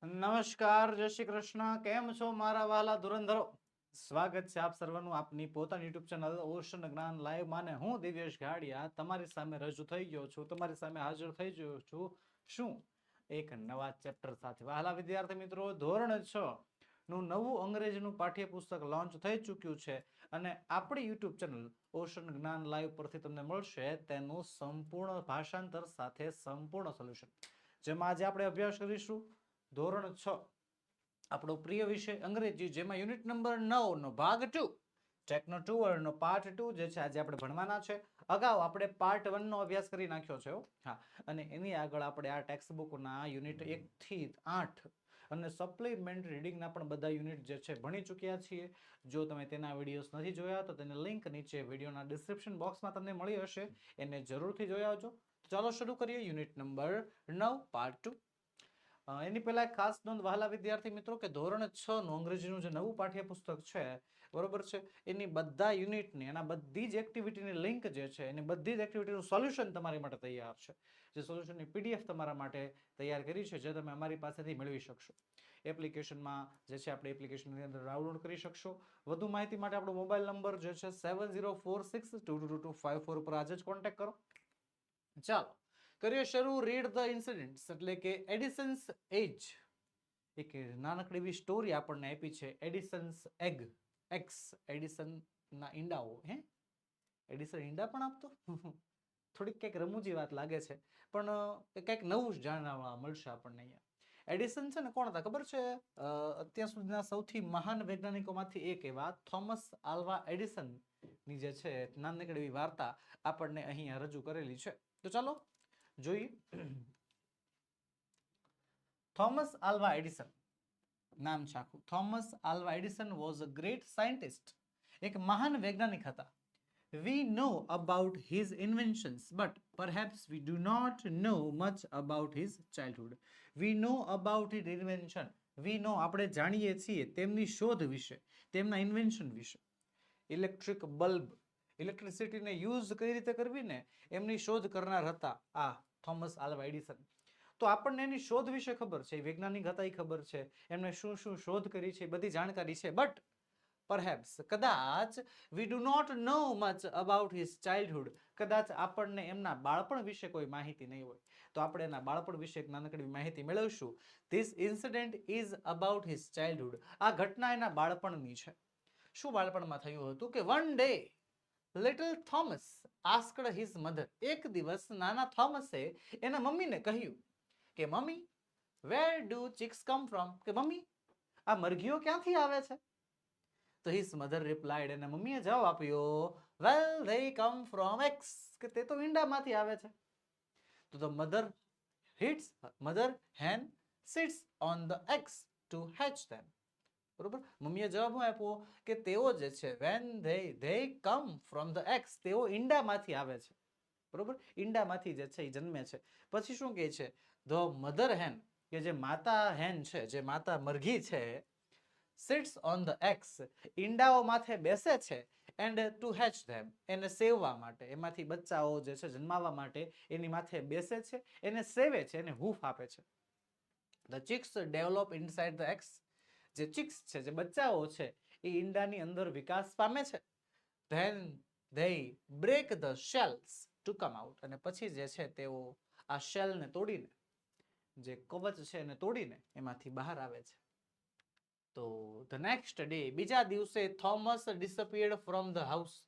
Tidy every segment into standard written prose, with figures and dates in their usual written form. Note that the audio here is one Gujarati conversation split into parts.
નમસ્કાર, જય શ્રી કૃષ્ણ. કેમ છો મારા વાલા ધુરંધરો? સ્વાગત છે આપ સર્વનું આપની પોતાની યુટ્યુબ ચેનલ ઓશન જ્ઞાન લાઈવ માને હું દિવ્યેશ ઘાડિયા તમારી સામે રજૂ થઈ ગયો છું, તમારી સામે હાજર થઈ ગયો છું. શું? એક નવા ચેપ્ટર સાથે. વહાલા વિદ્યાર્થી મિત્રો, ધોરણ 6 નું નવું અંગ્રેજીનું પાઠ્યપુસ્તક લોન્ચ થઈ ચૂક્યું છે અને આપણી યુટ્યુબ ચેનલ ઓશન જ્ઞાન લાઈવ પરથી તમને મળશે તેનું સંપૂર્ણ ભાષાંતર સાથે સંપૂર્ણ સોલ્યુશન, જેમાં આજે આપણે અભ્યાસ કરીશું ધોરણ 6 આપણો પ્રિય વિષય અંગ્રેજી, જેમાં યુનિટ નંબર 9 નો ભાગ 2 ટેકનો 2 નો પાર્ટ 2 જે છે આજે આપણે ભણવાના છે. અગાઉ આપણે પાર્ટ 1 નો અભ્યાસ કરી નાખ્યો છે. હા, અને એની આગળ આપણે આ ટેક્સ્ટ બુકના યુનિટ 1 થી 8 અને સપ્લિમેન્ટ રીડિંગના પણ બધા યુનિટ જે છે ભણી ચૂક્યા છીએ. જો તમે તેના વિડીયોઝ નથી જોયા તો તેની લિંક નીચે વિડીયોના ડિસ્ક્રિપ્શન બોક્સમાં તમને મળી હશે, એને જરૂરથી જોઈ આવજો. ચાલો શરૂ કરીએ યુનિટ નંબર 9 પાર્ટ 2. એની પહેલા ખાસ નોંધ વહાલા વિદ્યાર્થી મિત્રો કે ધોરણ 6 નું અંગ્રેજીનું જે નવું પાઠ્યપુસ્તક છે, બરોબર છે, એની બધા યુનિટની એના બધી જ એક્ટિવિટીની લિંક જે છે એની બધી જ એક્ટિવિટીનું સોલ્યુશન તમારી માટે તૈયાર છે. જે સોલ્યુશનની પીડીએફ તમારા માટે તૈયાર કરી છે, જે તમે અમારી પાસેથી મેળવી શકશો. એપ્લિકેશનમાં જે છે આપણે એપ્લિકેશનની અંદર ડાઉનલોડ કરી શકશો. વધુ માહિતી માટે આપણો મોબાઈલ નંબર જે છે 7046222254 પર આજે જ કોન્ટેક્ટ કરો. ચાલો કરીએ શરૂ. રીડ ધ ઇન્સિડન્ટ્સ એટલે કે એડિસન્સ એજ. એક નાનકડી એવી સ્ટોરી આપણને આપી છે. એડિસન્સ એગ, એક્સ, એડિસન ના ઈંડાઓ. એડિસન ઈંડા પણ આપતો? થોડીક કંઈક રમૂજી વાત લાગે છે, પણ કંઈક નવું જ જાણવા મળશે આપણને અહીંયા. એડિસન છે ને કોણ હતા ખબર છે? અત્યાર સુધીના સૌથી મહાન વૈજ્ઞાનિકોમાંથી એક એવા થોમસ આલ્વા એડિસન ની જે છે નાનકડી એવી વાર્તા આપણને અહીંયા રજૂ કરેલી છે. તો ચાલો જોઈએ. થોમસ આલ્વા એડિસન નામ છે આખું. Thomas Alva Edison was a great scientist. એક મહાન વૈજ્ઞાનિક હતા. We know about his inventions, but perhaps we do not know much about his childhood. We know about his invention. We know આપણે જાણીએ છીએ તેમની શોધ વિશે, તેમના ઇન્વેન્શન વિશે. ઇલેક્ટ્રિક બલ્બ, ઇલેક્ટ્રિસિટીને યુઝ કઈ રીતે કરવી ને એમની શોધ કરનાર હતા આ થોમસ આલ્વા એડિસન. તો આપણને એની શોધ વિશે ખબર છે, વૈજ્ઞાનિક હતા એ ખબર છે, એમને શું શું શોધ કરી છે બધી જાણકારી છે. બટ પરહેપ્સ કદાચ we do not know much about his childhood, કદાચ આપણને એમના બાળપણ વિશે કોઈ માહિતી નહીં હોય. તો આપણે એના બાળપણ વિશે એક નાનકડી માહિતી મેળવશું. This incident is about his childhood. આ ઘટના એના બાળપણની છે. શું બાળપણમાં થયું હતું કે one day little Thomas asked his mother. એક દિવસ નાના થોમસે એના મમ્મીને કહ્યું કે mummy, where do chicks come from? કે મમ્મી, આ મરઘીઓ ક્યાંથી આવે છે? તો his mother replied, એના મમ્મીએ જવાબ આપ્યો, well they come from eggs, કે તે તો ઈંડામાંથી આવે છે. તો the mother hen sits on the eggs to hatch them. બરોબર, મમ્મીએ જવાબ આપ્યો કે તેઓ જે છે when they come from the eggs, તેઓ ઈંડામાંથી આવે છે. બરોબર, ઈંડામાંથી જે છે એ જન્મે છે. પછી શું કહે છે? the mother hen, કે જે માતા hen છે, જે માતા મરઘી છે, sits on the eggs, ઈંડાઓ માથે બેસે છે, and to hatch them, એને સેવવા માટે, એમાંથી બચ્ચાઓ જે છે જન્માવા માટે એની માથે બેસે છે, એને સેવે છે, એને હૂફ આપે છે. the chicks develop inside the eggs, જે chicks છે, જે બચ્ચાઓ છે એ ઈંડાની અંદર વિકાસ પામે છે. then they break the shells to come out, અને પછી જે છે તેઓ આ શેલને તોડીને, જે કવચ છે એને તોડીને એમાંથી બહાર આવે છે. તો the next day, બીજા દિવસે Thomas disappeared from the house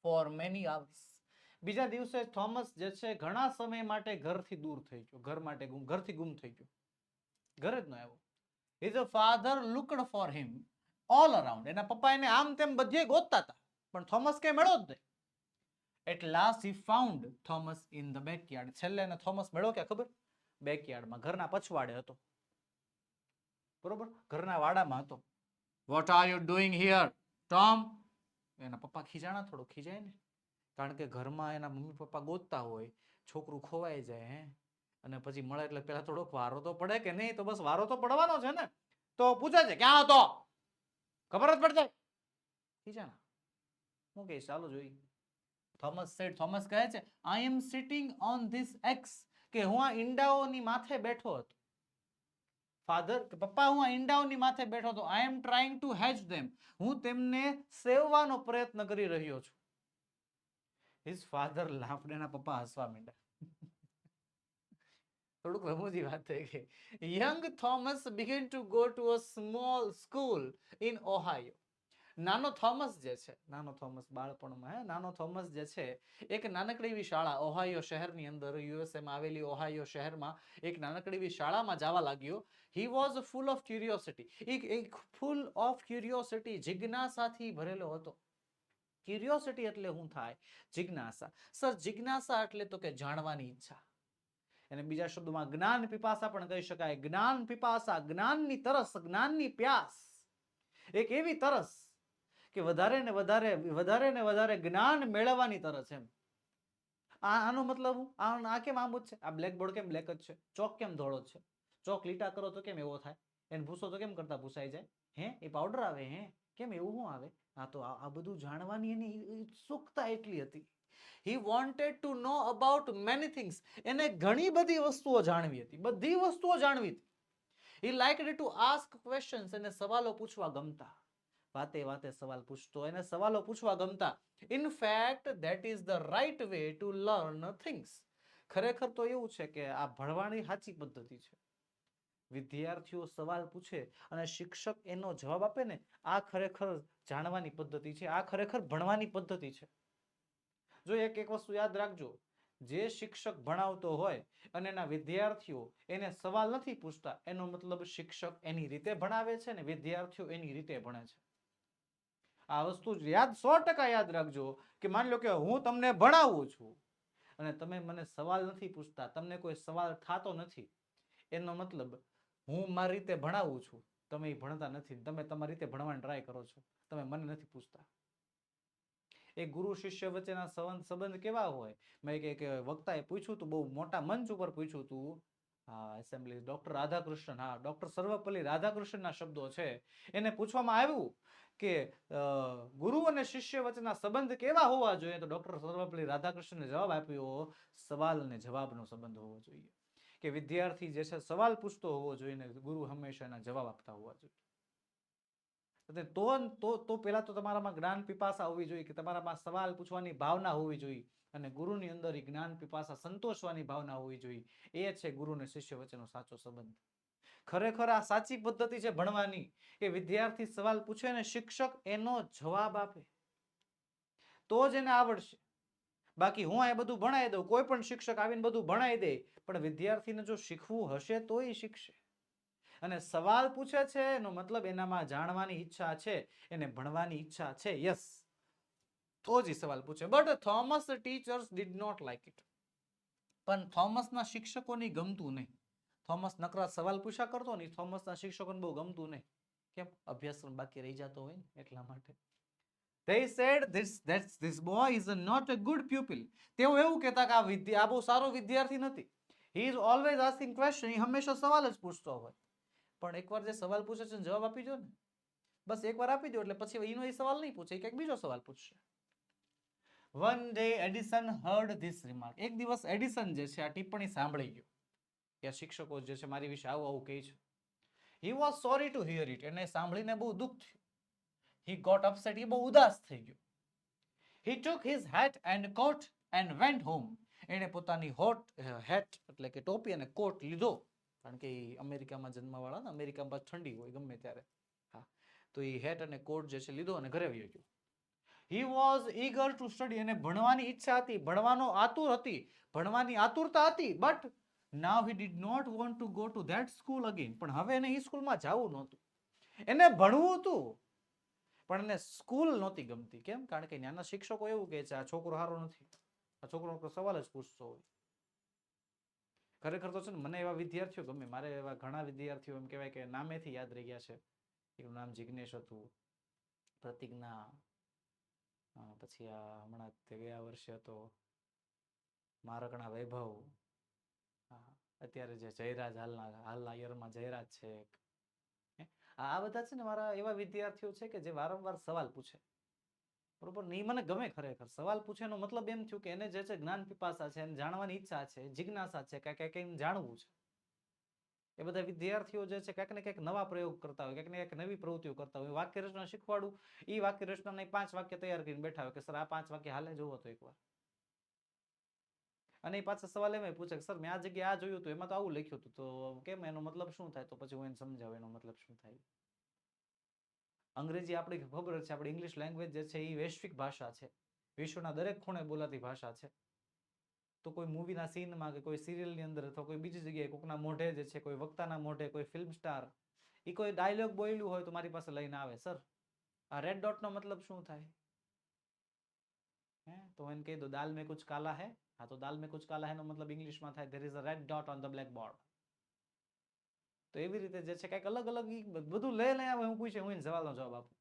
for many hours. બીજા દિવસે થોમસ જે છે ઘણા સમય માટે ઘરથી દૂર થઈ ગયો, ઘરથી ગુમ થઈ ગયો, ઘરે જ ન આવ્યો. his father looked for him all around. એના પપ્પા એને આમ તેમ બધે ગોતતા હતા, પણ થોમસ કે મળ્યો જ નહીં. at last he found Thomas in the backyard. છેલ્લે એને થોમસ મળ્યો કે ખબર? બેકયાર્ડમાં, ઘરના પછવાડે હતો. બરોબર, ઘરના વાડામાં હતો. what are you doing here, Tom? એના પપ્પા ખીજાણા, થોડો ખીજાય ને, કારણ કે ઘરમાં એના મમ્મી પપ્પા ગોતતા હોય, છોકરું ખોવાઈ જાય, અને પછી મળે એટલે પેલા થોડોક વારો તો પડે કે નહીં? તો બસ વારો તો પડવાનો છે ને. તો પૂછે છે ક્યાં હતો, ખબર જ પડશે, ખીજાણા. હું કહીશ, ચાલો જોઈએ. થોમસ કહે છે I am sitting on this eggs, કે હું આ ઈંડાઓની માથે બેઠો હતો. ફાધર પપ્પા હું આ ઈંડાઓની માથે બેઠો તો આઈ એમ ટ્રાઇંગ ટુ હેચ ધેમ, હું તેમને સેવવાનો પ્રયત્ન કરી રહ્યો છું. હિઝ ફાધર લાફ્ડ, એના પપ્પા હસવા માંડ્યા. થોડુંક રમૂજી વાત થઈ ગઈ. Young Thomas began to go to a small school in Ohio. નાનો થોમસ જે છે, નાનો થોમસ બાળપણમાં, નાનો થોમસ જે છે એક નાનકડી એવી શાળા ઓહાયો શહેરની અંદર, યુએસએ માં આવેલી ઓહાયો શહેરમાં એક નાનકડી એવી શાળામાં જવા લાગ્યો. He was full of curiosity. એક ફૂલ ઓફ ક્યુરિયોસિટી, જિજ્ઞાસાથી ભરેલો હતો. ક્યુરિયોસિટી એટલે શું થાય? જિજ્ઞાસા. સર જિજ્ઞાસા એટલે તો કે જાણવાની ઈચ્છા. અને બીજા શબ્દોમાં જ્ઞાન પીપાસા પણ કહી શકાય. જ્ઞાન પીપાસા, જ્ઞાનની તરસ, જ્ઞાનની પ્યાસ. એક એવી તરસ કે વધારે ને વધારે જ્ઞાન મેળવવાની તરસ. એમ આનો મતલબ આ કેમ આમ જ છે? આ બ્લેકબોર્ડ કેમ બ્લેક જ છે? ચોક કેમ ધોળો છે? ચોક લીટા કરો તો કેમ એવો થાય? એને ભૂસો તો કેમ કરતા ભૂસાઈ જાય? હે, એ પાવડર આવે? હે, કેમ એવું શું આવે? હા, તો આ બધું જાણવાની એની ઉત્સુકતા એટલી હતી. He wanted to know about many things. એને ઘણી બધી વસ્તુઓ જાણવી હતી, બધી વસ્તુઓ જાણવી હતી. He liked to ask questions. એને સવાલો પૂછવા ગમતા. વાતે વાતે સવાલ પૂછતો, એને સવાલો પૂછવા ગમતા. In fact, that is the right way to learn things. ખરેખર તો એવું છે કે આ ભણવાની સાચી પદ્ધતિ છે. વિદ્યાર્થીઓ સવાલ પૂછે અને શિક્ષક એનો જવાબ આપે ને, આ ખરેખર જાણવાની પદ્ધતિ છે, આ ખરેખર ભણવાની પદ્ધતિ છે. જો એક વસ્તુ યાદ રાખજો, જે શિક્ષક ભણાવતો હોય અને એના વિદ્યાર્થીઓ એને સવાલ નથી પૂછતા, એનો મતલબ શિક્ષક એની રીતે ભણાવે છે ને વિદ્યાર્થીઓ એની રીતે ભણે છે. આ વસ્તુ યાદ 100% યાદ રાખજો કે માની લો કે હું તમને ભણાવું છું અને તમે મને સવાલ નથી પૂછતા, તમને કોઈ સવાલ થતો નથી, એનો મતલબ હું મારી રીતે ભણાવું છું, તમે ભણતા નથી, તમે તમારી રીતે ભણવાની ટ્રાય કરો છો, તમે મને નથી પૂછતા. એક ગુરુ શિષ્ય વચ્ચેના સંબંધ કેવા હોય? મેં એક વક્તાએ પૂછ્યું હતું, બહુ મોટા મંચ ઉપર પૂછ્યું હતું, એસેમ્બલી, ડોક્ટર રાધાકૃષ્ણન, હા, ડોક્ટર સર્વપલ્લી રાધાકૃષ્ણનના શબ્દો છે. એને પૂછવામાં આવ્યું કે ગુરુ અને શિષ્ય વચ્ચેના સંબંધ કેવા હોવા જોઈએ? તો ડોક્ટર સર્વપલ્લી રાધાકૃષ્ણને જવાબ આપ્યો, સવાલ અને જવાબનો સંબંધ હોવો જોઈએ. કે વિદ્યાર્થી જે છે સવાલ પૂછતો હોવો જોઈએ ને ગુરુ હંમેશા એના જવાબ આપતા હોવા જોઈએ. તો પેલા તો તમારામાં જ્ઞાન પીપાસા હોવી જોઈએ, કે તમારામાં સવાલ પૂછવાની ભાવના હોવી જોઈએ, અને ગુરુની અંદર જ્ઞાન પીપાસા સંતોષવાની ભાવના હોવી જોઈએ. એ છે ગુરુ અને શિષ્ય વચ્ચેનો સાચો સંબંધ. ખરેખર આ સાચી પદ્ધતિ છે ભણવાની, કે વિદ્યાર્થી સવાલ પૂછે ને શિક્ષક એનો જવાબ આપે, તો જ એને આવડશે. બાકી હું આ બધું ભણાવી દઉં, કોઈ પણ શિક્ષક આવીને બધું ભણાવી દે, પણ વિદ્યાર્થીને જો શીખવું હશે તો એ શીખશે. અને સવાલ પૂછે છે એનો મતલબ એનામાં જાણવાની ઈચ્છા છે, એને ભણવાની ઈચ્છા છે. યસ, તો જ સવાલ પૂછે. But Thomas teachers did not like it. પણ થોમસના શિક્ષકોને ગમતું નહીં. થોમસ નકરા સવાલ પૂછ્યા કરતો ને, થોમસના શિક્ષકોને બહુ ગમતું નહીં. કેમ? અભ્યાસક્રમ બાકી રહી જતો હોય ને એટલા માટે. They said this boy is not a good pupil. તેઓ એવું કહેતા કે આ બહુ સારો વિદ્યાર્થી નથી. He is always asking question. એ હંમેશા સવાલ જ પૂછતો હોય. પણ એકવાર જે સવાલ પૂછે છે જવાબ આપી દો ને, બસ એકવાર આપી દો એટલે પછી એનો એ સવાલ નહીં પૂછે, કંઈક બીજો સવાલ પૂછશે. One day Edison heard this remark. એક દિવસ એડિસન જે છે આ ટિપ્પણી સાંભળી ગયો કે શિક્ષકો જે છે મારી વિશે આવું આવું કહે છે. He was sorry to hear it. એને સાંભળીને બહુ દુઃખ થયું. He got upset. એ બહુ ઉદાસ થઈ ગયો. He took his hat and coat and went home. એને પોતાની હેટ એટલે કે ટોપી અને કોટ લીધો, કારણ કે અમેરિકામાં જન્મવાળા ને, અમેરિકામાં ઠંડી હોય ગમે ત્યારે. હા, તો એ હેટ અને કોટ જે છે લીધો અને ઘરે વયો ગયો. He was eager to study. એને ભણવાની ઈચ્છા હતી, ભણવાનો આતુર હતી, ભણવાની આતુરતા હતી. But now he did not want to go to that school again. પણ હવે એને એ સ્કૂલમાં જવું નહોતું. એને ભણવું હતું પણ એને સ્કૂલ નહોતી ગમતી. કેમ? કારણ કે ત્યાંના શિક્ષકો એવું કહે છે આ છોકરો સારો નથી, આ છોકરો સવાલ જ પૂછતો હોય. ખરેખર તો છે ને મને એવા વિદ્યાર્થીઓ ગમે, મારે એવા ઘણા વિદ્યાર્થીઓ એમ કહેવાય કે નામેથી યાદ રહી ગયા છે. એનું નામ જિગ્નેશ હતું, પ્રતિજ્ઞા, પછી આ હમણાં ગયા વર્ષે હતો મારકણા વૈભવ, અત્યારે જે જયરાજ હાલના યરમાં જયરાજ છે. આ બધા છે ને મારા એવા વિદ્યાર્થીઓ છે કે જે વારંવાર સવાલ પૂછે. બરોબર ને? એ મને ગમે ખરેખર. સવાલ પૂછેનો મતલબ એમ થયું કે એને જે છે જ્ઞાન પીપાસા છે, એને જાણવાની ઈચ્છા છે, જિજ્ઞાસા છે, કઈ જાણવું છે. એ બધા વિદ્યાર્થીઓ જે છે ક્યાંક ને ક્યાંક નવા પ્રયોગ કરતા હોય, ક્યાંક ને ક્યાંક નવી પ્રવૃત્તિઓ કરતા હોય. વાક્ય રચના શીખવાડું, એ વાક્ય રચનાના 5 વાક્ય તૈયાર કરીને બેઠા હોય કે સર આ 5 વાક્ય હાલે જોવો તો એકવાર. અને એ પાછા સવાલ એમાં પૂછે કે સર મેં આ જગ્યાએ આ જોયું હતું, એમાં તો આવું લખ્યું હતું, તો કેમ એનો મતલબ શું થાય? તો પછી હું એને સમજાવું એનો મતલબ શું થાય. અંગ્રેજી આપણી ખબર છે, આપણી ઇંગ્લિશ લેંગ્વેજ જે છે એ વૈશ્વિક ભાષા છે, વિશ્વના દરેક ખૂણે બોલાતી ભાષા છે. તો કોઈ મૂવીના સીનમાં કે કોઈ સિરિયલની અંદર અથવા કોઈ બીજી જગ્યાએ કોકના મોઢે જે છે, કોઈ વક્તાના મોઢે, કોઈ ફિલ્મ સ્ટાર એ કોઈ ડાયલોગ બોલ્યું હોય તો મારી પાસે લઈને આવે, સર આ રેડ ડોટ નો મતલબ શું થાય? તો એને કહી દો દાલ મેં કુછ કાલા હે. હા, તો દાલ મેં કુછ કાલા હે નો મતલબ ઇંગ્લિશમાં થાય there is a red dot on the black board. તો એવી રીતે જે છે કંઈક અલગ અલગ બધું લઈ આવે, હું પૂછે હું એને સવાલનો જવાબ આપું.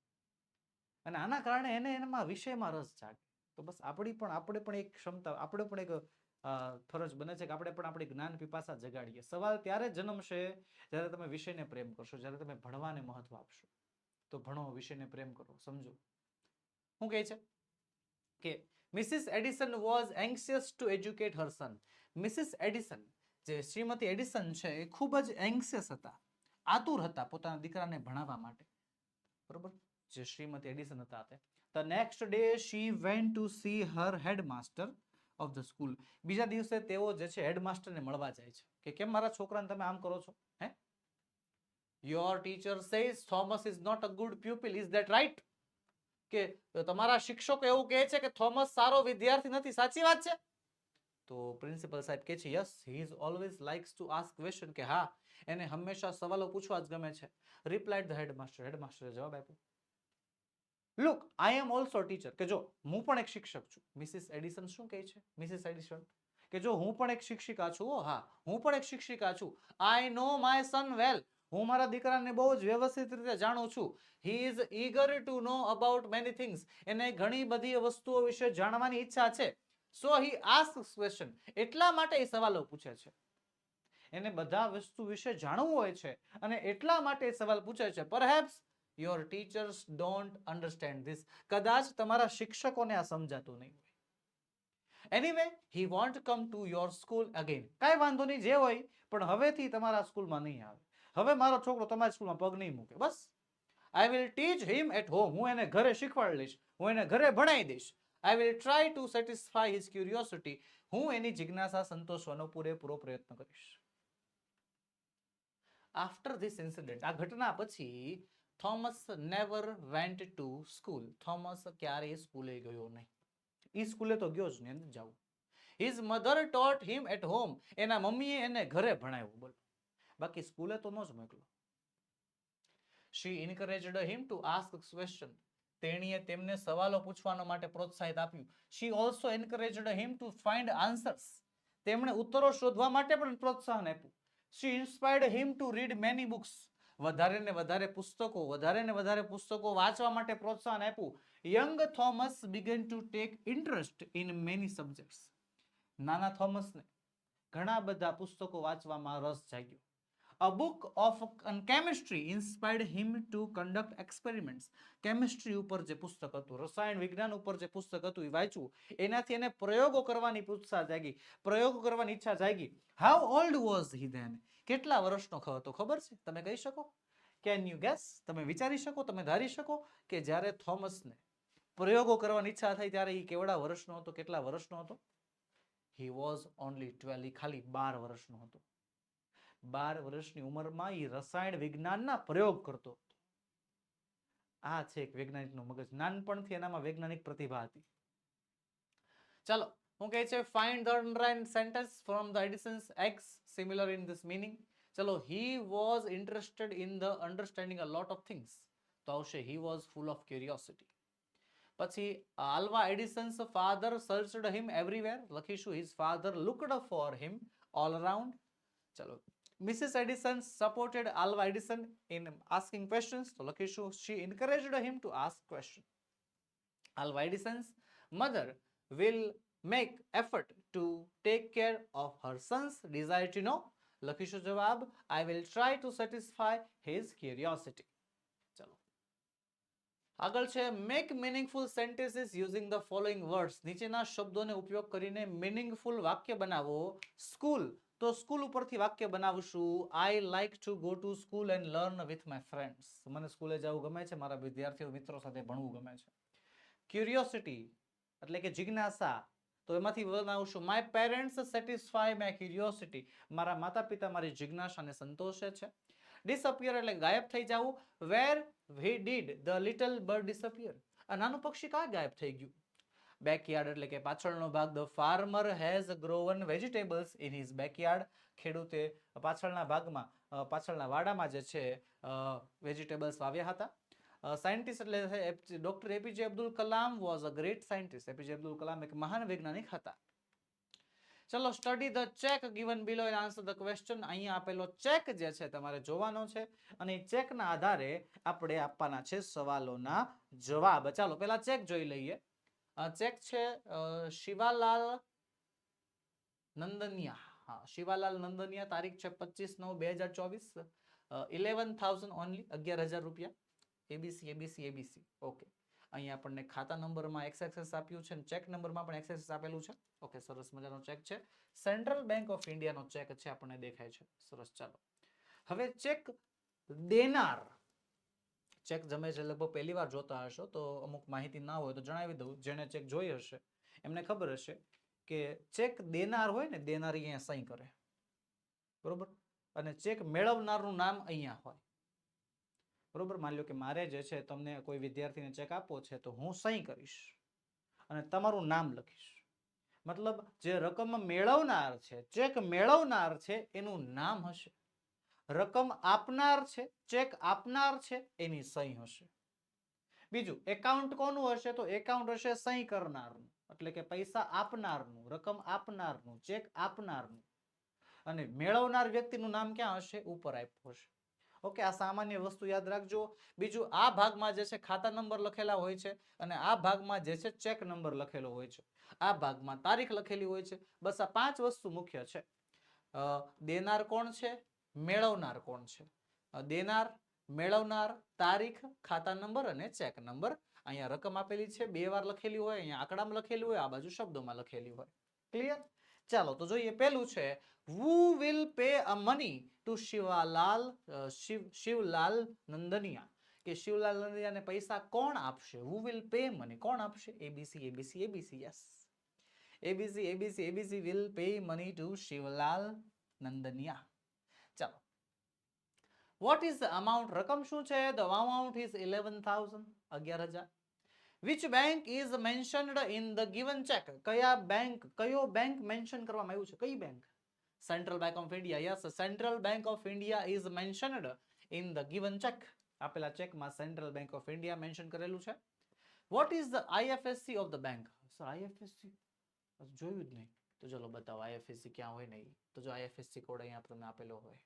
અને આના કારણે એને એમાં વિષયમાં રસ જાગે. તો બસ આપણે પણ એક ક્ષમતા, આપણે પણ એક ફરજ બને છે કે આપણે પણ આપણી જ્ઞાન પીપાસા જગાડીએ. સવાલ ત્યારે જન્મશે જ્યારે તમે વિષયને પ્રેમ કરશો, જ્યારે તમે ભણવાને મહત્વ આપશો. તો ભણો, વિષયને પ્રેમ કરો, સમજો. શું કહે છે કે Mrs Edison was anxious to educate her son. Mrs Edison, જે શ્રીમતી એડિસન છે, એ ખૂબ જ એન્શિયસ હતા, આતુર હતા પોતાના દીકરાને ભણાવવા માટે. બરોબર, જે શ્રીમતી એડિસન હતા તે. The next day she went to see her headmaster of the school. બીજા દિવસે તેઓ જે છે હેડમાસ્ટરને મળવા જાય છે કે કેમ મારા છોકરાને તમે આમ કરો છો? હે, your teacher says Thomas is not a good pupil, is that right? કે તમારા શિક્ષકો એવું કહે છે કે થોમસ સારો વિદ્યાર્થી નથી, સાચી વાત છે? તો પ્રિન્સિપલ સાહેબ કહે છે yes, he is always likes to ask question, કે હા, એને હંમેશા સવાલો પૂછવા જ ગમે છે. Replied the headmaster. હેડમાસ્ટરે જવાબ આપ્યો, look I am also teacher, કે જો હું પણ એક શિક્ષક છું. મિસિસ એડિસન શું કહે છે? મિસિસ એડિસન કે જો હું પણ એક શિક્ષિકા છું. હા, હું પણ એક શિક્ષિકા છું. આઈ નો માય સન વેલ. હું મારા દીકરાને બહુ જ વ્યવસ્થિત રીતે જાણું છું. He is eager two know about many things. એને ઘણી બધી વસ્તુઓ વિશે જાણવાની ઈચ્છા છે. સો હી આસ્ક્સ ક્વેશ્ચન. એટલા માટે એ સવાલો પૂછે છે. એને બધા વસ્તુ વિશે જાણવું હોય છે અને એટલા માટે સવાલ પૂછે છે. Perhaps your teachers don't understand this. કદાચ તમારા શિક્ષકોને આ સમજાતું નહીં હોય. Anyway, he won't come to your school again. કાંઈ વાંધો નહીં, જે હોય, પણ હવેથી તમારા સ્કૂલમાં નહીં આવે. હવે મારો છોકરો તમારી સ્કૂલમાં પગ નહીં મૂકે. બસ. I will teach him at home. હું એને ઘરે શીખવાડી લઈશ, હું એને ઘરે ભણાવી દઈશ. I will try to satisfy his curiosity. હું એની જિજ્ઞાસા સંતોષવાનો પૂરેપૂરો પ્રયત્ન કરીશ. After this incident, આ ઘટના પછી Thomas never went to school. Thomas ક્યારેય સ્કૂલે ગયો નહીં. એ સ્કૂલે તો ગયો જ નહીં, જાવ. His mother taught him at home. એના મમ્મીએ એને ઘરે ભણાવ્યું, બોલો, બાકી સ્કૂલે તો ન જ મોકલો. She encouraged him to ask question. તેણીએ તેમને સવાલો પૂછવા માટે પ્રોત્સાહિત આપ્યું. She also encouraged him to find answers. તેમણે ઉત્તરો શોધવા માટે પણ પ્રોત્સાહન આપ્યું. She inspired him to read many books. વધારે ને વધારે પુસ્તકો વાંચવા માટે પ્રોત્સાહન આપ્યું. Young Thomas began to take interest in many subjects. નાના થોમસને ઘણા બધા પુસ્તકો વાંચવામાં રસ જાગ્યો. A book of chemistry inspired him to conduct experiments. Chemistry ઉપર જે પુસ્તક હતું, રસાયણ વિજ્ઞાન ઉપર જે પુસ્તક હતું, એ વાંચ્યું. એનાથી એને પ્રયોગો કરવાની ઉત્સાહ જાગી, પ્રયોગો કરવાની ઈચ્છા જાગી. How old was he then? કેટલા વર્ષનો હતો ખબર છે? તમે કહી શકો? Can you gas? તમે વિચારી શકો, તમે ધારી શકો કે જ્યારે થોમસને પ્રયોગો કરવાની ઈચ્છા થઈ ત્યારે એ કેવડા વર્ષનો હતો, કેટલા વર્ષનો હતો? He was only 12. ખાલી 12 વર્ષનો હતો. 12 વર્ષની ઉંમરમાં એ રસાયણ વિજ્ઞાનના પ્રયોગ કરતો હતો. આ છે એક વૈજ્ઞાનિકનું મગજ. નાનપણથી એનામાં વૈજ્ઞાનિક પ્રતિભા હતી. ચાલો, હું કહે છે find the underlined sentence from the Edison's eggs similar in this meaning. ચલો, he was interested in the understanding a lot of things. તો આવશે he was full of curiosity. પછી Alva એડિસન્સ father searched him everywhere. લખીશું his father looked for him all around. ચલો, Mrs. Edison supported Alva Edison in asking questions. તો લખીશું she encouraged him to ask questions. Alva Edison's mother will make effort to take care of her son's desire to know. લખીશું જવાબ I will try to satisfy his curiosity. ચલો, આગળ છે make meaningful sentences using the following words. નીચેના શબ્દોને ઉપયોગ કરીને meaningful વાક્ય બનાવો. સ્કૂલ તો સ્કૂલ ઉપરથી વાક્ય બનાવશું I like to go to school and learn with my friends. મને સ્કૂલે જવું ગમે છે, મારા વિદ્યાર્થીઓ મિત્રો સાથે ભણવું ગમે છે. ક્યુરિયોસિટી એટલે કે જિજ્ઞાસા, તો એમાંથી બનાવશું my parents satisfy my curiosity. મારા માતા પિતા મારી જિજ્ઞાસાને સંતોષે છે. ડિસઅપિયર એટલે ગાયબ થઈ જવું. Where did the little bird disappear? આ નાનું પક્ષી ક્યાં ગાયબ થઈ ગયું? બેકયાર્ડ એટલે કે પાછળનો ભાગ. The farmer has grown vegetables in his backyard. ખેડૂતે પાછળના ભાગમાં, પાછળના વાડામાં જે છે વેજીટેબલ્સ વાવ્યા હતા. સાયન્ટિસ્ટ એટલે doctor APJ Abdul Kalam was a great scientist. APJ Abdul Kalam એક મહાન વૈજ્ઞાનિક હતા. ચલો, study the check given below and answer the question. અહીંયા આપેલો ચેક જે છે તમારે જોવાનો છે અને એ ચેકના આધારે આપણે આપવાના છે સવાલોના જવાબ. ચાલો પહેલા ચેક જોઈ લઈએ. ચેક છે શિવાલાલ નંદનિયા. હા, શિવાલાલ નંદનિયા. તારીખ છે 25/9/2024. 11,000 ઓનલી, 11,000 રૂપિયા. ABC ABC ABC. ઓકે, અહીંયા આપણને ખાતા નંબરમાં એક્સએક્સએસ આપ્યું છે અને ચેક નંબરમાં પણ એક્સએક્સએસ આપેલું છે. ઓકે, સરસ મજાનો ચેક છે. સેન્ટ્રલ બેંક ઓફ ઇન્ડિયાનો ચેક છે, આપણને દેખાય છે. સરસ. ચાલો હવે ચેક દેનાર. ચેક જમે છે લગભગ પહેલી વાર જોતા હશો, તો અમુક માહિતી ના હોય તો જણાવી દઉં. જેને ચેક જોઈ હશે એમને ખબર હશે કે ચેક દેનાર હોય ને, દેનાર અહીંયા સહી કરે, બરોબર, અને ચેક મેળવનારનું નામ અહીંયા હોય, બરોબર. માની લો કે મારે જે છે તમને કોઈ વિદ્યાર્થીને ચેક આપવો છે તો હું સહી કરીશ અને તમારું નામ લખીશ. મતલબ જે રકમ મેળવનાર છે, ચેક મેળવનાર છે, એનું નામ હશે. રકમ આપનાર છે, ચેક આપનાર છે, એની સહી હશે. બીજું, એકાઉન્ટ કોનું હશે? તો એકાઉન્ટ હશે સહી કરનારનું, એટલે કે પૈસા આપનારનું, રકમ આપનારનું, ચેક આપનારનું. અને મેળવનાર વ્યક્તિનું નામ ક્યાં હશે? ઉપર આપ્યું હશે. ઓકે, આ સામાન્ય વસ્તુ યાદ રાખજો. બીજું, આ ભાગમાં જે છે ખાતા નંબર લખેલા હોય છે અને આ ભાગમાં જે છે ચેક નંબર લખેલો હોય છે. આ ભાગમાં તારીખ લખેલી હોય છે. બસ આ 5 વસ્તુ મુખ્ય છે. દેનાર કોણ છે, મેળવનાર કોણ છે. દેનાર, મેળવનાર, તારીખ, ખાતા નંબર અને ચેક નંબર. અહીંયા રકમ આપેલી છે, 2 વાર લખેલી હોય, અહીંયા આંકડામાં લખેલી હોય, આ બાજુ શબ્દોમાં લખેલી હોય. ક્લિયર? ચાલો તો જોઈએ. પેલું છે who will pay a money to Shivlal નંદનિયા. કે શિવલાલ નંદનિયાને પૈસા કોણ આપશે? who will pay money, કોણ આપશે? ABC ABC ABC. Yes, ABC ABC ABC will pay money to Shivlal Nandaniya. ચાલો, what is the amount? રકમ શું છે? the amount is 11,000, 11,000. which bank is mentioned in the given check? કયા બેંક, કયો બેંક મેન્શન કરવામાં આવ્યું છે? કઈ bank? Central bank of India. Yes, central bank of India is mentioned in the given check. આપેલા ચેકમાં central bank of India mention કરેલું છે. what is the IFSC of the bank? Sir IFSC જોયું જ નહીં. તો ચલો બતાવો IFSC ક્યાં હોય નહીં. તો જો IFSC કોડ અહીંયા તમને આપેલો હોય,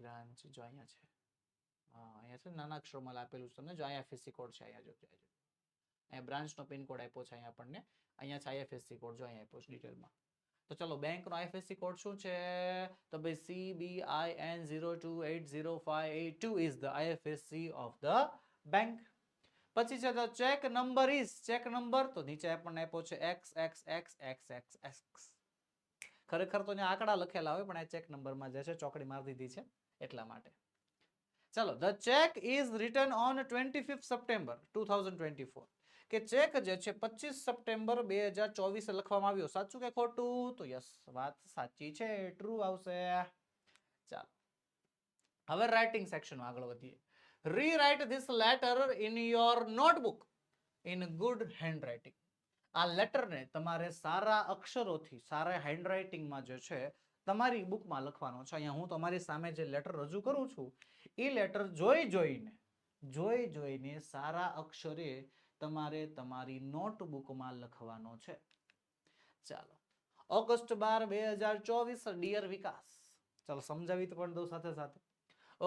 બ્રાન્ચ જો અહીંયા છે. હા, અહીંયા છે, નાના અક્ષરોમાં આપેલું છે તમને. જો IFSC કોડ છે, અહીંયા જો, અહીંયા બ્રાન્ચનો પિન કોડ આપ્યો છે અહીંયા આપણને. અહીંયા છે IFSC કોડ, જો અહીંયા આપ્યો છે ડિટેલમાં. તો ચલો, બેંકનો IFSC કોડ શું છે? તો ભાઈ CBIN028058 is the IFSC of the bank. પછી છે તો check number is, check number તો નીચે આપણને આપ્યો છે XXXXXX. ખરેખર તો આંકડા લખેલા હોય પણ આ ચેક નંબરમાં જે છે ચોકડી મારી દીધી છે એટલા માટે. ચલો, the check is written on 25th September 2024. કે ચેક જે છે 25 સપ્ટેમ્બર 2024 લખવામાં આવ્યો. સાચું કે ખોટું? તો યસ, વાત સાચી છે, ટ્રુ આવશે. ચાલો હવે રાઇટિંગ સેક્શનમાં આગળ વધીએ. rewrite this letter in your notebook in good handwriting. આ લેટરને તમારે સારા અક્ષરોથી, સારા હેન્ડરાઇટિંગમાં જે છે તમારી બુકમાં લખવાનો છે. અહીંયા હું તમારી સામે જે લેટર રજૂ કરું છું એ લેટર જોઈ જોઈને સારા અક્ષરે તમારે તમારી નોટબુકમાં લખવાનો છે. ચાલો, ઓગસ્ટ 12, 2024. ડિયર વિકાસ. ચાલો સમજાવી પણ દઉં સાથે સાથે.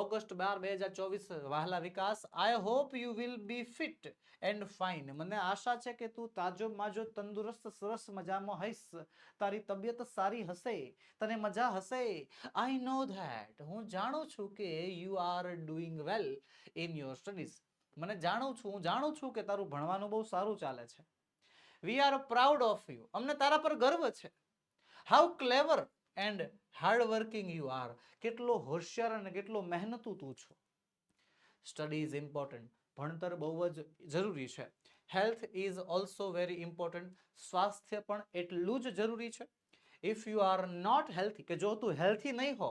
ઓગસ્ટ 12, 2024. વહાલા Vikas, I hope you will be fit and fine. મને આશા છે કે તું તાજો માજો, તંદુરસ્ત, સરસ મજામાં હઈશ. તારી તબિયત સારી હશે, તને મજા હશે. આઈ નો ધેટ, હું જાણું છું કે you are doing well in your studies. હું જાણું છું કે તારું ભણવાનું બહુ સારું ચાલે છે. We are proud of you. અમને તારા પર ગર્વ છે. How clever and hard working you are. કેટલો હોશિયાર અને કેટલો મહેનતુ તું છો. Study is important. ભણતર બહુ જ જરૂરી છે. Health is also very important. સ્વાસ્થ્ય પણ એટલું જ જરૂરી છે. If you are not healthy, કે જો તું હેલ્થી નહીં હો,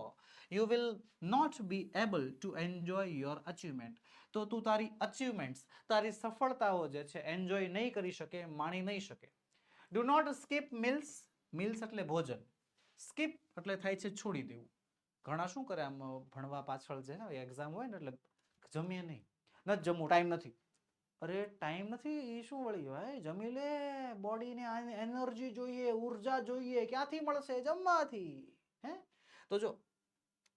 you will not be able to enjoy your achievement. તો તું તારી અચીવમેન્ટ્સ, તારી સફળતાઓ જે છે એન્જોય નહીં કરી શકે, માણી નહીં શકે. Do not skip meals. Meals એટલે ભોજન. સ્કીપ એટલે થાય છે છોડી દેવું. ઘણા શું કરે આમ ભણવા પાછળ છે ને એક્ઝામ હોય ને એટલે જમીએ નહીં, નથી જમવું, ટાઈમ નથી. અરે ટાઈમ નથી એ શું વળી ભાઈ, જમી લે. બોડીને એનર્જી જોઈએ, ઉર્જા જોઈએ, ક્યાંથી મળશે? જમવાથી. હે તો જો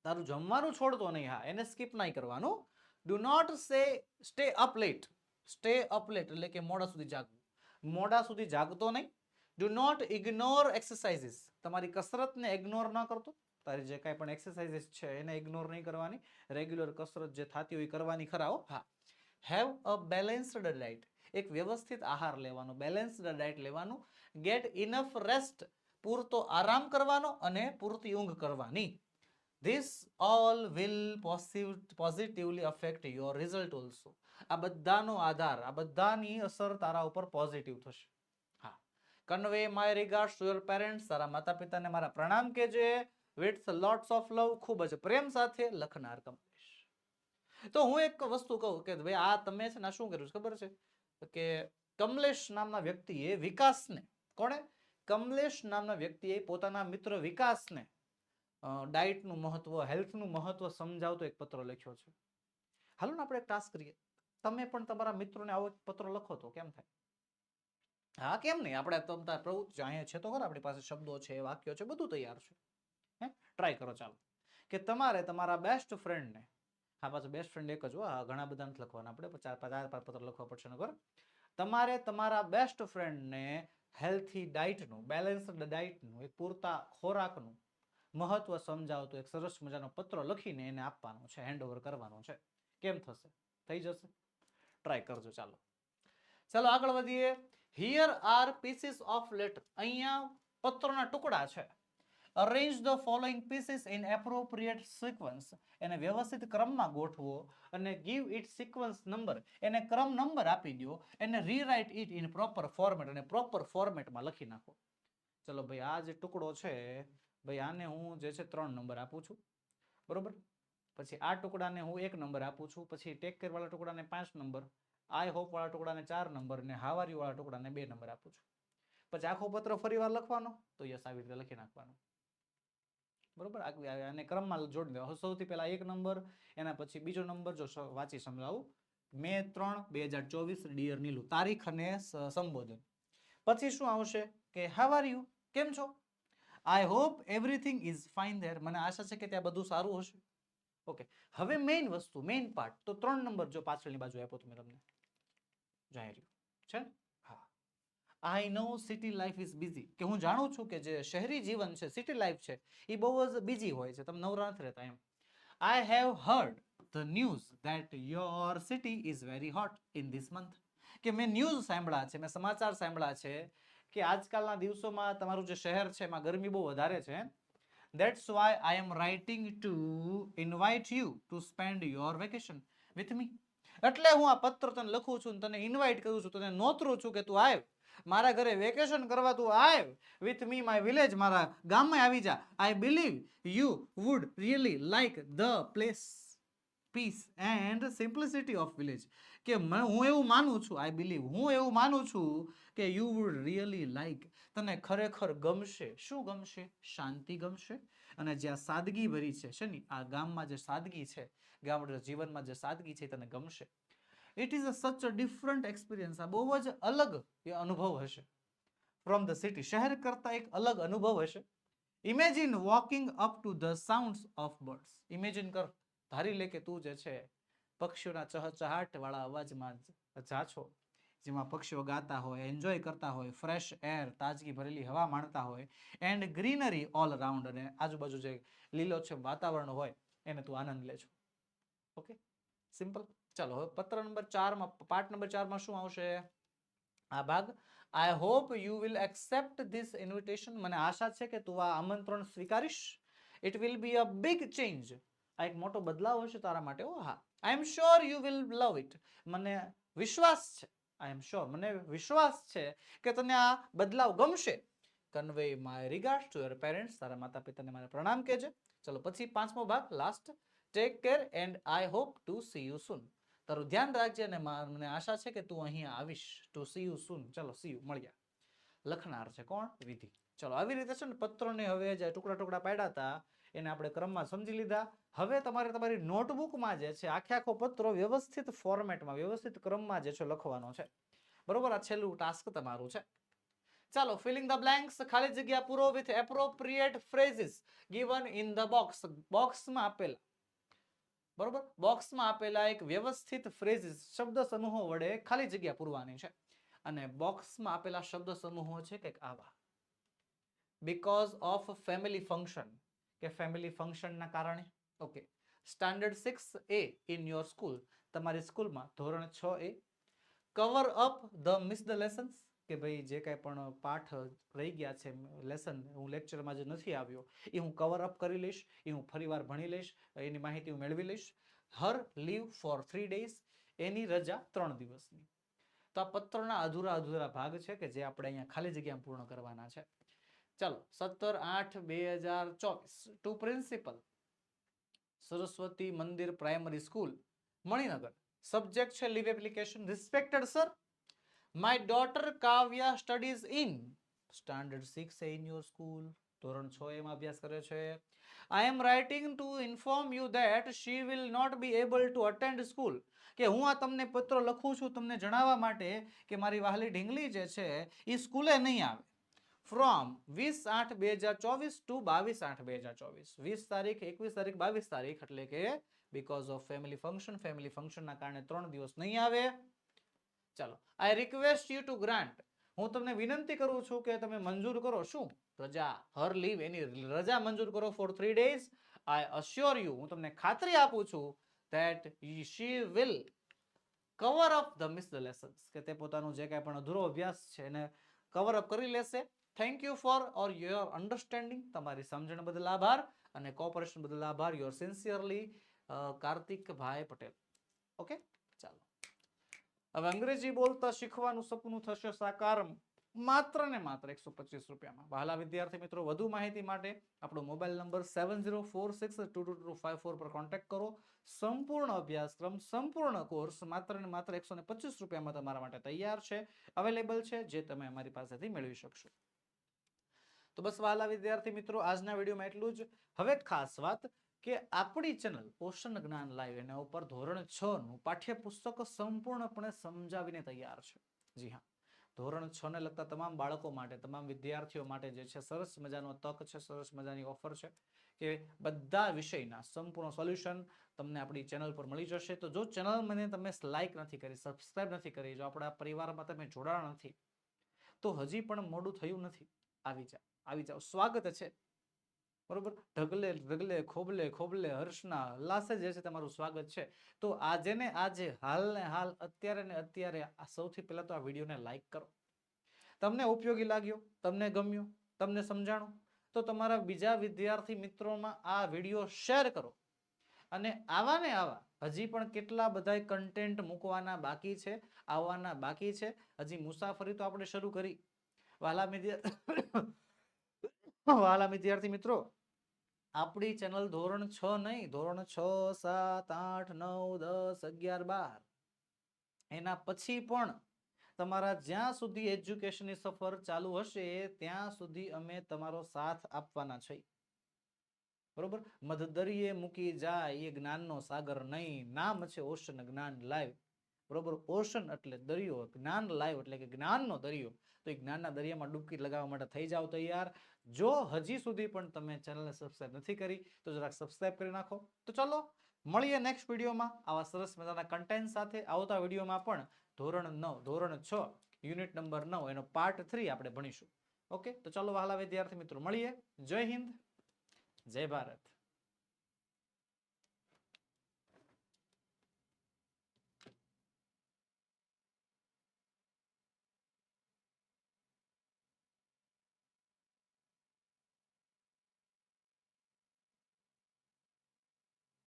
તારું જમવાનું છોડતો નહીં, હા એને સ્કીપ નહીં કરવાનું. Do not stay up late. Stay up late એટલે કે મોડા સુધી જાગવું. મોડા સુધી જાગતો નહીં. Do not ignore exercises. તમારી કસરતને ઇગ્નોર ન કરતો. તારી જે કાંઈ પણ એક્સરસાઇઝીસ છે એને ઇગ્નોર નહીં કરવાની. રેગ્યુલર કસરત જે થતી હોય કરવાની ખરા. હા. Have a balanced diet. એક વ્યવસ્થિત આહાર લેવાનો, બેલેન્સ્ડ ડાયટ લેવાનું. Get enough rest. પૂરતો આરામ કરવાનો અને પૂરતી ઊંઘ કરવાની. This all will positively affect your result also. આ બધાનો આધાર, આ બધાની અસર તારા ઉપર પોઝિટિવ થશે. હા. Convey my regards to your parents. તારા માતા પિતાને મારા પ્રણામ કહેજે. With lots of love. ખૂબ જ પ્રેમ સાથે લખનાર કમલેશ. તો હું એક વસ્તુ કહું કે ભાઈ આ તમે છે ને શું કર્યું છે ખબર છે કે કમલેશ નામના વ્યક્તિએ વિકાસને, કોણે? કમલેશ નામના વ્યક્તિએ પોતાના મિત્ર વિકાસને ડાયટનું મહત્વ, હેલ્થનું મહત્વ સમજાવતો એક પત્ર લખ્યો છે. હાલો ને આપણે એક ટાસ્ક કરીએ. તમે પણ તમારા મિત્રોને આવો એક પત્ર લખો તો કેમ થાય? હા કેમ નહીં, આપણે તમતા પ્રવૃત્તિ અહીંયા છે તો ખરા, આપણી પાસે શબ્દો છે, વાક્યો છે, બધું તૈયાર છે. હે ટ્રાય કરો ચાલો કે તમારે તમારા બેસ્ટ ફ્રેન્ડને, હા પાછું બેસ્ટ ફ્રેન્ડ એક જ હો, ઘણા બધા નથી લખવાના, આપણે ચાર પાંચ પત્ર લખવા પડશે નકર. તમારે તમારા બેસ્ટ ફ્રેન્ડને હેલ્થી ડાયટનું, બેલેન્સ્ડ ડાયટનું, એક પૂરતા ખોરાકનું મહત્વ સમજાવતો એક સરસ મજાનો પત્ર લખીને એને આપવાનો છે, હેન્ડ ઓવર કરવાનો છે. કેમ થશે? થઈ જશે? ટ્રાય કરજો. ચાલો ચાલો આગળ વધીએ. Here are pieces of letter. અહીંયા પત્રના ટુકડા છે. Arrange the following pieces in appropriate sequence. એને વ્યવસ્થિત ક્રમમાં ગોઠવો અને ગીવ ઇટ સિક્વન્સ નંબર. એને ક્રમ નંબર આપી દો. એને rewrite it in proper format. અને પ્રોપર ફોર્મેટમાં લખી નાખો. ચલો ભાઈ આ જે ટુકડો છે ભાઈ આને હું જે છે 3 નંબર આપું છું, બરોબર. પછી આ ટુકડાને હું 1 નંબર આપું છું. પછી ટેક કેર વાળા ટુકડાને 5 નંબર. આઈ હોપ વાળા ટુકડાને 4 નંબર અને હાવારી વાળા ટુકડાને 2 નંબર આપું છું. પછી આખો પત્ર ફરીવાર લખવાનો તો યસ આવી રીતે લખી નાખવાનો, બરોબર. અને ક્રમમાં જોડી દેવા. સૌથી પહેલા 1 નંબર, એના પછી બીજો નંબર. જો વાંચી સમજાવું. મે 3, 2024, ડિયર નીલુ. તારીખ અને સંબોધન. પછી શું આવશે કે હાવ આર યુ, કેમ છો? I hope everything is fine there. મને આશા છે કે ત્યાં બધું સારું હશે. ઓકે. હવે મેઇન વસ્તુ, મેઇન પાર્ટ. તો 3 નંબર જો પાછળની બાજુ આપ્યો તો મેં તમને, જાહેર છે ને. હા. આઈ નો સિટી લાઈફ ઇઝ બિઝી. કે હું જાણું છું કે જે શહેરી જીવન છે, સિટી લાઈફ છે, એ બહુ જ બિઝી હોય છે, તમે નવરા નથી રહેતા એમ. I have heard the news that your city is very hot in this month. કે મેં ન્યૂઝ સાંભળ્યા છે, મેં સમાચાર સાંભળ્યા છે કે આજકાલના દિવસોમાં તમારું જે શહેર છે એમાં ગરમી બહુ વધારે છે. That's why I am writing to invite you to spend your vacation with me. એટલે હું આ પત્ર તને લખું છું, તને ઇન્વાઇટ કરું છું, તને નોતરું છું કે તું આવ મારા ઘરે વેકેશન કરવા. તું આવ વિથ મી માય વિલેજ. મારા ગામમાં આવી જા. I believe you would really like the place, peace and simplicity of village. કે હું એવું માનું છું, આઈ બિલીવ, હું એવું માનું છું કે યુ વુડ રિયલી લાઈક, તને ખરેખર ગમશે. શું ગમશે? શાંતિ ગમશે. અને જ્યાં સાદગી ભરી છે ને આ ગામમાં જે સાદગી છે, ગામડા જીવનમાં જે સાદગી છે તને ગમશે. ઇટ ઇઝ સચ અ ડિફરન્ટ એક્સપિરિયન્સ. આ બહુ જ અલગ અનુભવ હશે ફ્રોમ ધ સિટી. શહેર કરતા એક અલગ અનુભવ હશે. Imagine walking up to the sounds of birds. Imagine કર, ધારી લે કે તું જે છે પક્ષીઓના ચહચહાટ વાળા અવાજમાં જા છો, જેમાં પક્ષીઓ ગાતા હોય, એન્જોય કરતા હોય, ફ્રેશ એર, તાજગી ભરેલી હવા માણતા હોય, એન્ડ ગ્રીનરી ઓલ અરાઉન્ડ, અને આજુબાજુ જે લીલોછમ વાતાવરણ હોય એને તું આનંદ લેજો. Okay, simple. ચાલો હવે પત્ર નંબર 4 માં, પાર્ટ નંબર 4 માં શું આવશે? આ ભાગ I hope you will accept this invitation. મને આશા છે કે તું આ આમંત્રણ સ્વીકારીશ. It will be a big change. આ એક મોટો બદલાવ હશે તારા માટે. ઓ હા, I am sure you will love it. મને વિશ્વાસ છે, આઈ એમ શ્યોર, મને વિશ્વાસ છે કે તને આ બદલાવ ગમશે. Convey my regard two your parents. તારા માતા પિતાને મારા પ્રણામ કહેજે. ચલો પછી 5મો ભાગ last. Take care and I hope to see you soon. તારું ધ્યાન રાખજે અને મને આશા છે કે તું અહીંયા આવીશ. To see you soon. ચલો સી યુ, મળ્યા. લખનાર છે કોણ? વિધિ. ચલો આવી રીતે છે ને પત્રોને હવે જે ટુકડા ટુકડા પાડ્યા હતા એને આપણે ક્રમમાં સમજી લીધા. હવે તમારે તમારી નોટબુકમાં જે છે આખે આખો પત્રો વ્યવસ્થિત ફોર્મેટમાં વ્યવસ્થિત ક્રમમાં જે છે લખવાનો છે. બરોબર, આ છેલ્લું ટાસ્ક તમારું છે. ચાલો, ફિલિંગ ધ બ્લેન્ક્સ. ખાલી જગ્યા પૂરો with appropriate phrases given in the box. બોક્સમાં આપેલા, બરોબર, બોક્સમાં આપેલા એક વ્યવસ્થિત ફ્રેઝીસ શબ્દ સમૂહો વડે ખાલી જગ્યા પૂરવાની છે. અને બોક્સમાં આપેલા શબ્દ સમૂહો છે કંઈક આવા. બીકોઝ ઓફ ફેમિલી ફંક્શન, કે ફેમિલી ફંક્શનના કારણે. Okay. Standard 6A in your school. તમારી સ્કૂલમાં ધોરણ 6A. Cover up the miss the lessons, કે ભાઈ જે કાંઈ પણ પાઠ રહી ગયા છે, લેસન હું લેક્ચરમાં જે નથી આવ્યો એ હું કવર અપ કરી લઈશ, એ હું ફરીવાર ભણી લઈશ, એની માહિતી હું મેળવી લઈશ. હર લીવ ફોર 3 days. એની રજા 3 દિવસની. તો આ પત્રના અધૂરા અધૂરા ભાગ છે કે જે આપણે અહીંયા ખાલી જગ્યા પૂર્ણ કરવાના છે. ચાલો, 17/8/2024 two principal, Saraswati Mandir primary school, Maninagar. Subject છે leave application. Respected sir, my daughter Kavya studies in standard 6A in your school. ધોરણ 6A માં અભ્યાસ કરે છે. I am writing to inform you that she will not be able to attend school. કે હું આ તમને પત્ર લખું છું તમને જણાવવા માટે કે મારી વહાલી ઢીંગલી જે છે એ સ્કૂલે નહીં આવે. From 20/8/2024 two 22/8/2024. 20 તારીખ, 21 તારીખ, 22 તારીખ, એટલે કે because of family function. Family ફંક્શનના કારણે 3 દિવસ નહીં આવે. ચાલો, I request you to grant. હું તમને વિનંતી કરું છું કે તમે મંજૂર કરો. શું? રજા. હર લીવ, એની રજા મંજૂર કરો for 3 days. I assure you, હું તમને ખાતરી આપું છું that she will cover up the missed lessons, કે તે પોતાનું જે કાંઈ પણ અધૂરો અભ્યાસ છે એને કવર અપ કરી લેશે. Thank you for or your understanding. તમારી સમજણ બદલ આભાર અને કોઓપરેશન બદલ આભાર. Your sincerely Kartikbhai Patel. Okay, ચાલો. હવે અંગ્રેજી બોલતા શીખવાનું સપનું થશે સાકાર માત્ર ને માત્ર 125 રૂપિયામાં. વહાલા વિદ્યાર્થી મિત્રો, વધુ માહિતી માટે આપણો મોબાઈલ નંબર 7046222254 પર કોન્ટેક્ટ કરો. સંપૂર્ણ અભ્યાસક્રમ, સંપૂર્ણ કોર્સ માત્ર ને માત્ર 125 રૂપિયામાં તમારા માટે તૈયાર છે, અવેલેબલ છે, જે તમે અમારી પાસેથી મેળવી શકશો. તો બસ વહાલા વિદ્યાર્થી મિત્રો, આજના વિડીયોમાં એટલું જ. હવે ખાસ વાત કે આપણી ચેનલ ઓશન જ્ઞાન લાઈવ એના ઉપર ધોરણ 6 નું પાઠ્યપુસ્તક સંપૂર્ણપણે સમજાવીને તૈયાર છે. જી હા, ધોરણ 6 ને લગતા તમામ બાળકો માટે, તમામ વિદ્યાર્થીઓ માટે જે છે સરસ મજાનો તક છે, સરસ મજાની ઓફર છે કે બધા વિષયના સંપૂર્ણ સોલ્યુશન તમને આપણી ચેનલ પર મળી જશે. તો જો ચેનલ મને તમે લાઈક નથી કરી, સબસ્ક્રાઇબ નથી કરી, જો આપણા પરિવારમાં તમે જોડાણ નથી, તો હજી પણ મોડું થયું નથી. આવી જાઓ, આવી જાઓ, સ્વાગત છે. બરોબર, ઢગલે ઢગલે ખોબલે ખોબલે હર્ષના લાસે જે છે તમારું સ્વાગત છે. તો આજે ને આજે, હાલ ને હાલ, અત્યારે ને અત્યારે સૌથી પહેલા તો આ વિડીયોને લાઈક કરો. તમને ઉપયોગી લાગ્યો, તમને ગમ્યો, તમને સમજાણું, તો તમારા બીજા વિદ્યાર્થી મિત્રોમાં આ વિડીયો શેર કરો. અને આવા ને આવા હજી પણ કેટલા બધા કન્ટેન્ટ મૂકવાના બાકી છે, આવવાના બાકી છે. હજી મુસાફરી તો આપણે શરૂ કરી. વહાલા વિદ્યાર્થી મિત્રો, આપણી ચેનલ ધોરણ 6 નહીં, ધોરણ 6, 7, 8, 9, 10, 11, 12 એના પછી પણ તમારા જ્યાં સુધી એજ્યુકેશનની સફર ચાલુ હશે ત્યાં સુધી અમે તમારો સાથ આપવાના છે. બરોબર, મધદરિયે મૂકી જાય એ જ્ઞાનનો સાગર નહીં. નામ છે ઓશન જ્ઞાન લાઈવ. બરોબર, ઓશન એટલે દરિયો, જ્ઞાન લાઈવ એટલે કે જ્ઞાનનો દરિયો. તો એ જ્ઞાનના દરિયામાં ડૂબકી લગાવવા માટે થઈ જાવ તૈયાર. જો હજી સુધી પણ તમે ચેનલને સબસ્ક્રાઇબ નથી કરી તો જરાક સબસ્ક્રાઇબ કરી નાખો. તો ચલો મળીએ નેક્સ્ટ વિડીયોમાં આવા સરસ મજાના કન્ટેન્ટ સાથે. આવતા વિડીયોમાં પણ ધોરણ 9, ધોરણ 6, યુનિટ નંબર 9 એનો પાર્ટ 3 આપણે ભણીશું. ઓકે, તો ચલો વહાલા વિદ્યાર્થી મિત્રો મળીએ. જય હિન્દ, જય ભારત.